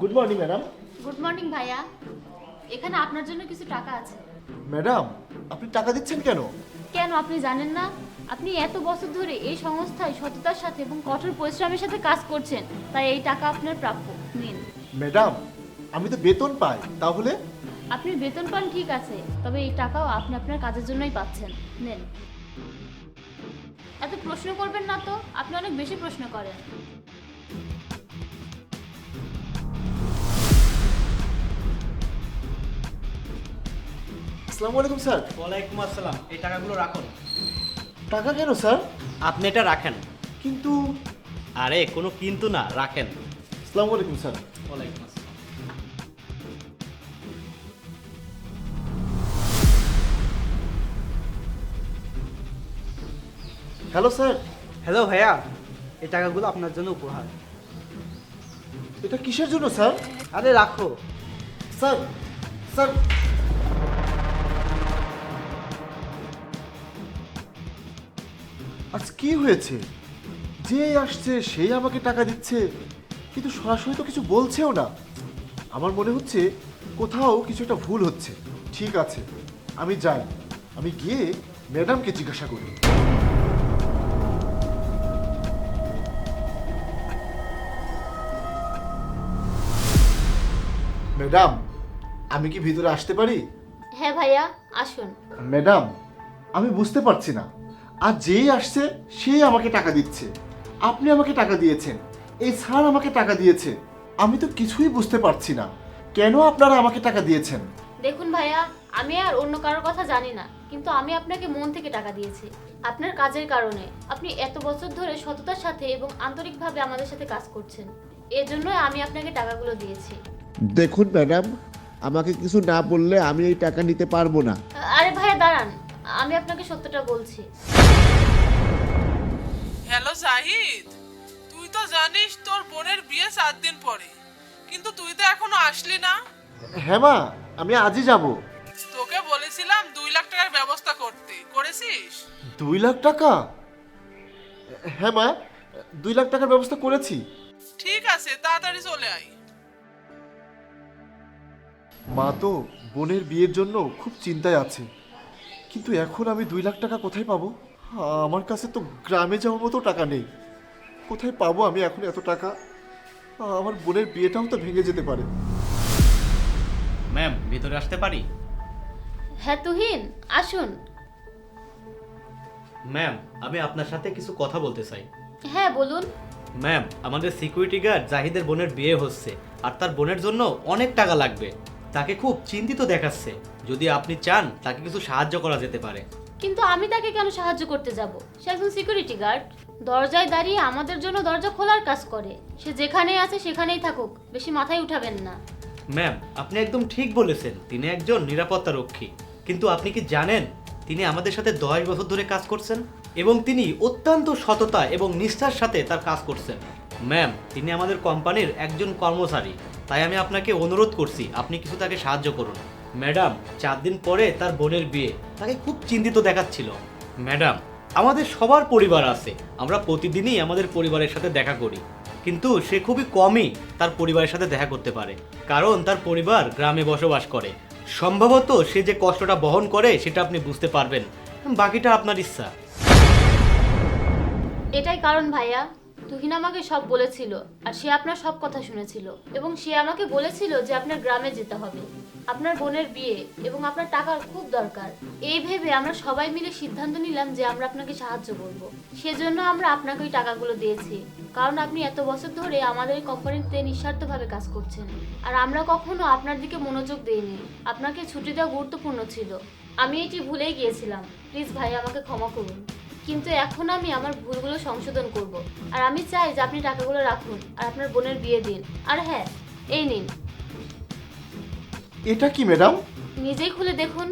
Good morning madam. Good morning ভাইয়া। এখানে আপনার জন্য কিছু টাকা আছে। ম্যাডাম, আপনি টাকা দিচ্ছেন কেন? কেন আপনি জানেন না? আপনি এত বছর ধরে এই সংস্থায় সততার সাথে এবং কঠোর পরিশ্রমের সাথে কাজ করছেন, তাই এই টাকা আপনার প্রাপ্য। নিন। ম্যাডাম, আমি তো বেতন পাই, তাহলে? আপনি বেতন পান ঠিক আছে, তবে এই টাকাও আপনি আপনার কাজের জন্যই পাচ্ছেন। নেন। এত প্রশ্ন করবেন না তো, আপনি অনেক বেশি প্রশ্ন করেন। আসসালামু আলাইকুম স্যার। ওয়ালাইকুম আসসালাম। এই টাকাগুলো রাখুন। টাকা কেন স্যার? আপনি এটা রাখেন। কিন্তু আরে কোনো কিন্তু না, রাখেন। আসসালামু আলাইকুম স্যার। ওয়ালাইকুম আসসালাম। Hello sir. হ্যালো ভাইয়া, এই টাকাগুলো আপনার জন্য উপহার। এটা কিসের জন্য স্যার? আরে রাখো। স্যার, স্যার, আজ কি হয়েছে? যে আসছে সেই আমাকে টাকা দিচ্ছে, কিন্তু সরাসরি তো কিছু বলছেও না। আমার মনে হচ্ছে কোথাও কিছু একটা ভুল হচ্ছে। ঠিক আছে, আমি যাই। আমি গিয়ে ম্যাডামকে জিজ্ঞাসা করি। ম্যাডাম, আমি কি ভিতরে আসতে পারি? হ্যাঁ ভাইয়া, আসুন। ম্যাডাম, আমি বুঝতে পারছি না, আর যেই আসছে সেই আমাকে টাকা দিচ্ছে। আপনি আমাকে টাকা দিয়েছেন, এই স্যার আমাকে টাকা দিয়েছে। আমি তো কিছুই বুঝতে পারছি না, কেন আপনারা আমাকে টাকা দিয়েছেন? দেখুন ভাইয়া, আমি আর অন্য কারোর কথা জানি না, কিন্তু আমি আপনাকে মন থেকে টাকা দিয়েছি। আপনার কাজের কারণে আপনি এত বছর ধরে সততার সাথে এবং আন্তরিকভাবে আমাদের সাথে কাজ করছেন, এজন্যই আমি আপনাকে টাকাগুলো দিয়েছি। দেখুন ম্যাডাম, আমাকে কিছু না বললে আমি এই টাকা নিতে পারবো না। আরে ভাইয়া দাঁড়ান, আমি আপনাকে সত্যটা বলছি। হ্যালো জাহিদ, তুই তো জানিস তোর বোনের বিয়ে 4 দিন পরে, কিন্তু তুই তো এখনো আসলি না। হ্যাঁ মা, আমি আজই যাব। তোকে বলেছিলাম 2 লাখ টাকার ব্যবস্থা করতে, করেছিস? 2 লাখ টাকা? হ্যাঁ মা, 2 লাখ টাকার ব্যবস্থা করেছি। ঠিক আছে, তাড়াতাড়ি চলে আয়। মা তো বোনের বিয়ের জন্য খুব চিন্তায় আছে, কিন্তু এখন আমি 2 লাখ টাকা কোথায় পাবো? আমার কাছে তো গ্রামে যাওয়ার মতো টাকা নেই। কোথায় পাবো আমি এখন এত টাকা? আমার বোনের বিয়েটাও তো ভেঙে যেতে পারে। ম্যাম, ভিতরে আসতে পারি? হ্যাঁ তুহিন, আসুন। ম্যাম, আমি আপনার সাথে কিছু কথা বলতে চাই। হ্যাঁ বলুন। ম্যাম, আমাদের সিকিউরিটি গার্ড জাহিদের বোনের বিয়ে হচ্ছে, আর তার বোনের জন্য অনেক টাকা লাগবে। তাকে খুব চিন্তিত দেখাচ্ছে। যদি আপনি চান, তাকে কিছু সাহায্য করা যেতে পারে। কিন্তু আমি তাকে কেন সাহায্য করতে যাব? সে একজন সিকিউরিটি গার্ড, দরজায় দাঁড়িয়ে আমাদের জন্য দরজা খোলার কাজ করে। সে যেখানে আছে সেখানেই থাকুক, বেশি মাথায় উঠাবেন না। ম্যাম, আপনি একদম ঠিক বলেছেন, তিনি একজন নিরাপত্তা রক্ষী। কিন্তু আপনি কি জানেন, তিনি আমাদের সাথে 10 বছর ধরে কাজ করছেন এবং তিনি অত্যন্ত সততা এবং নিষ্ঠার সাথে তার কাজ করছেন। ম্যাম, তিনি আমাদের কোম্পানির একজন কর্মচারী, তাই আমি আপনাকে অনুরোধ করছি আপনি কিছু তাকে সাহায্য করুন। ম্যাডাম, 4 দিন পরে তার বোনের বিয়ে, তাকে খুব চিন্তিত দেখাচ্ছিল। ম্যাডাম, আমাদের সবার পরিবার আছে, আমরা প্রতিদিনই আমাদের পরিবারের সাথে দেখা করি, কিন্তু সে খুবই কমই তার পরিবারের সাথে দেখা করতে পারে, কারণ তার পরিবার গ্রামে বসবাস করে। সম্ভবত সে যে কষ্টটা বহন করে সেটা আপনি বুঝতে পারবেন, বাকিটা আপনার ইচ্ছা। এটাই কারণ ভাইয়া, তুহিন আমাকে সব বলেছিল, আর সে আপনার সব কথা শুনেছিল, এবং সে আমাকে বলেছিল যে আপনার গ্রামে যেতে হবে। আপনার বোনের বিয়ে এবং আপনার টাকার খুব দরকার। এই ভেবে আমরা সবাই মিলে সিদ্ধান্ত নিলাম যে আমরা আপনাকে সাহায্য করব। সেজন্য আমরা আপনাকে ওই টাকাগুলো দিয়েছি, কারণ আপনি এত বছর ধরে আমাদের কোম্পানিতে নিঃস্বার্থভাবে কাজ করছেন, আর আমরা কখনো আপনার দিকে মনোযোগ দেইনি। আপনাকে ছুটি দেওয়া গুরুত্বপূর্ণ ছিল। আমি এটি ভুলেই গিয়েছিলাম। প্লিজ ভাই, আমাকে ক্ষমা করুন। কিন্তু এখন আমি আমার ভুলগুলো সংশোধন করব, আর আমি চাই যে আপনি টাকাগুলো রাখুন আর আপনার বোনের বিয়ে দিন। আর হ্যাঁ, এই নিন। এটা কি ম্যাডাম? নিজেই খুলে দেখুন।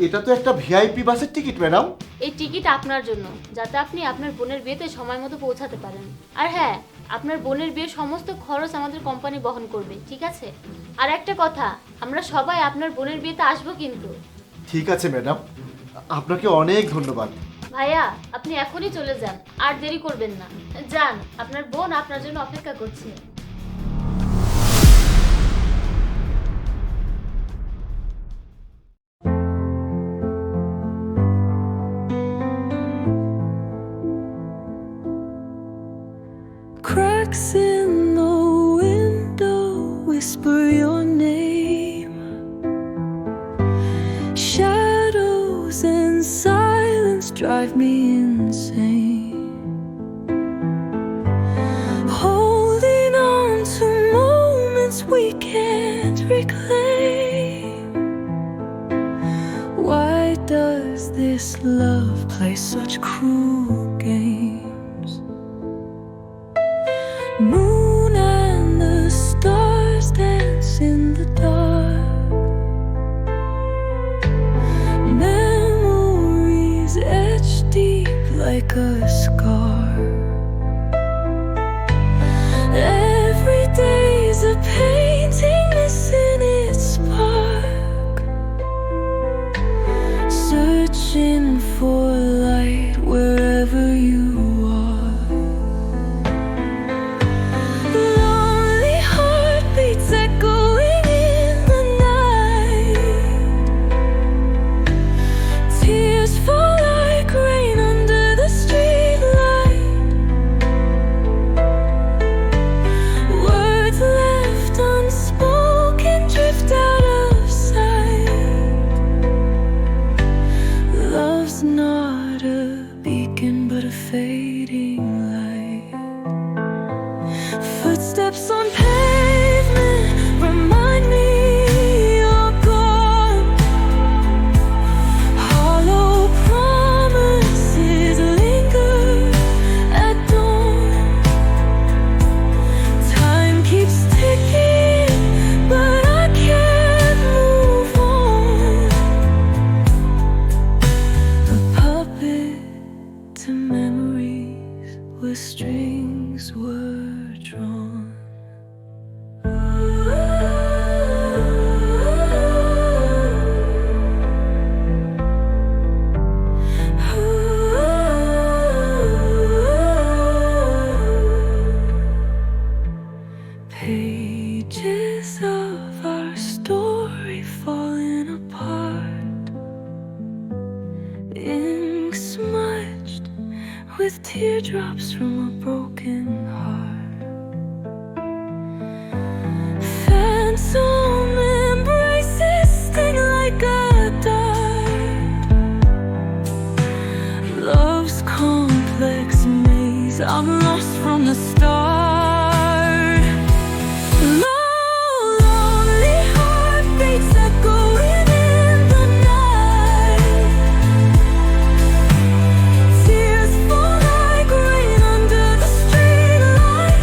এটা তো একটা ভিআইপি বাসের টিকিট ম্যাডাম। এই টিকিট আপনার জন্য, যাতে আপনি আপনার বোনের বিয়েতে সময় মতো পৌঁছাতে পারেন। আর হ্যাঁ, আপনার বোনের বিয়ের সমস্ত খরচ আমাদের কোম্পানি বহন করবে, ঠিক আছে? আর একটা কথা, আমরা সবাই আপনার বোনের বিয়েতে আসবো কিন্তু। ঠিক আছে ম্যাডাম, আপনাকে অনেক ধন্যবাদ। ভাইয়া আপনি এখনই চলে যান, আর দেরি করবেন না। যান, আপনার বোন আপনার জন্য অপেক্ষা করছে। Cracks in the window whisper your name. Shadows and silence drive me insane. Holding on to moments we can't reclaim. Why does this love play such cruel games? Moon and the stars dance in the dark. Memories etched deep like a scar. Every day's a painting missing its spark. Searching for light wherever you are. Lonely heartbeats echoing in the night. Tears fall like rain under the streetlight. Words left unspoken drift out of sight. Love's not a beacon but a fading light. Footsteps on pavement remind me you're gone. Hollow promises linger at dawn. Time keeps ticking, but I can't move on. A puppet to memories where strings were drawn. Pages of our story falling apart. Ink smudged with teardrops from a broken heart. Phantom embraces sting like a dart. Love's complex maze, I'm lost from the start. Lonely heartbeats echoing in the night. Tears fall like rain under the streetlight.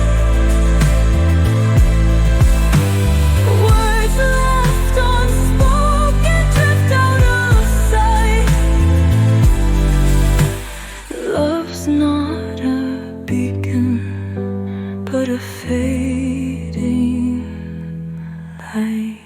Words left unspoken drift out of sight. Love's not a beacon but a fading light.